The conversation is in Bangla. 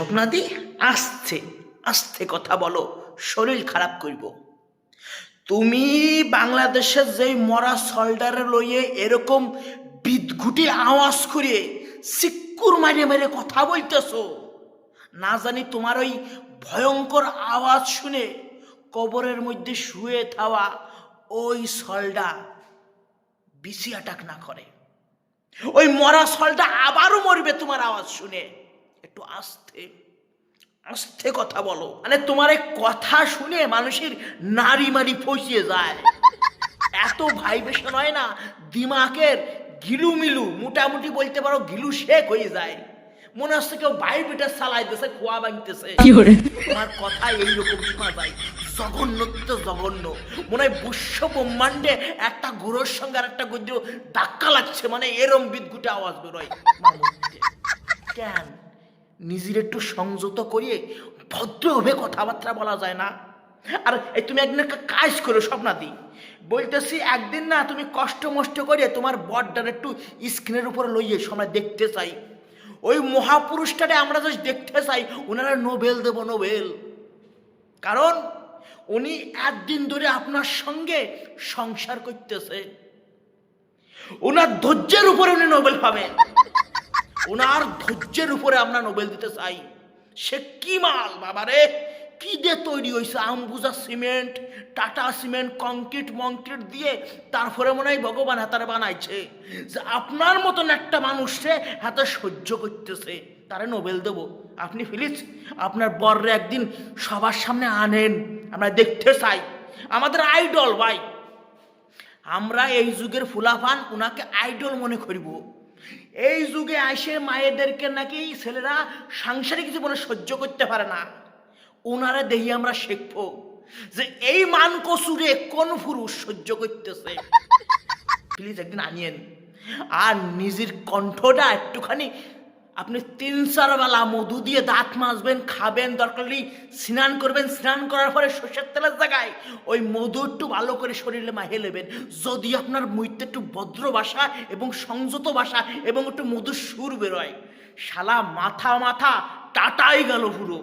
স্বপ্নাদি আস্তে আস্তে কথা বলো, শরীর খারাপ করব। তুমি বাংলাদেশের যেই মরা সোল্ডারে লইয়ে এরকম বিদঘুটি আওয়াজ করে সিক্কুর মারে মারে কথা বলতেছো, না জানি তোমার ওই ভয়ঙ্কর আওয়াজ শুনে কবরের মধ্যে শুয়ে থাওয়া ওই সলডা বেশি অ্যাটাক না করে। ওই মরা সলটা আবারও মরবে তোমার আওয়াজ শুনে। একটু আস্তে আস্তে কথা বলো, মানে তোমার এই কথা শুনে মানুষের নারী মারি ফসিয়ে যায়। এত ভাইব্রেশন হয় না, দিমাগের গিলু মিলু মোটামুটি বলতে পারো গিলু শেক হয়ে যায়। মনে হচ্ছে কেউ ভাইব্রেটার চালাইতেছে, খোয়া ভাঙতেছে। তোমার কথা এইরকম শোনা যায়, জঘন্যত্ব জঘন্য। মনে হয় বিশ্ব ব্রহ্মাণ্ডে একটা গুরুর সঙ্গে আর একটা গদ্য ধাক্কা লাগছে, মানে এরম বিদ্যুটে আওয়াজ বেরোয়। কেন নিজের একটু সংযত করিয়ে ভদ্রভাবে কথাবার্তা বলা যায় না? আর এই তুমি একদিন একটা কাজ করো স্বপ্নাদি, বলতেছি একদিন না তুমি কষ্ট মষ্ট করে তোমার বডটার একটু স্ক্রিনের উপরে লইয়ে সময় দেখতে চাই। ওই মহাপুরুষটারে আমরা যদি দেখতে চাই, ওনারা নোবেল দেব, নোবেল। কারণ উনি একদিন ধরে আপনার সঙ্গে সংসার করতেছে, ওনার ধৈর্যের উপরে উনি নোবেল পাবেন। ওনার ধৈর্যের উপরে আমরা নোবেল দিতে চাই। সে কি মাল বাবারে, কি দিয়ে তৈরি হয়েছে? Ambuja cement, Tata cement, concrete মংক্রিট দিয়ে তারপরে মনে হয় ভগবান হাতারে বানাইছে যে আপনার মতন একটা মানুষকে হাতে সহ্য করতেছে, তারে নোবেল দেব। আপনি প্লিজ আপনার বররে একদিন সবার সামনে আনেন, আমরা দেখতে চাই। আমাদের আইডল ভাই, আমরা এই যুগের ফুলাফান ওনাকে আইডল মনে করিব। এই যুগে আসে মায়েদেরকে নাকি ছেলেরা সাংসারিক জীবনে সহ্য করতে পারে না, ওনারা দেখি আমরা শিখবো যে এই মান কসুরে কোন পুরুষ সহ্য করতেছে। প্লিজ একদিন আনিয়েন। আর নিজের কণ্ঠটা একটুখানি আপনি 3-4 বেলা মধু দিয়ে দাঁত মাজবেন, খাবেন, দরকার হলে স্নান করবেন, স্নান করার পরে সর্ষের তেলের জায়গায় ওই মধু একটু ভালো করে শরীরে মাহে নেবেন। যদি আপনার মুখতে একটু ভদ্র ভাষা এবং সংযত ভাষা এবং একটু মধুর সুর বেরোয়, শালা মাথা মাথা টাটাই গেল পুরো।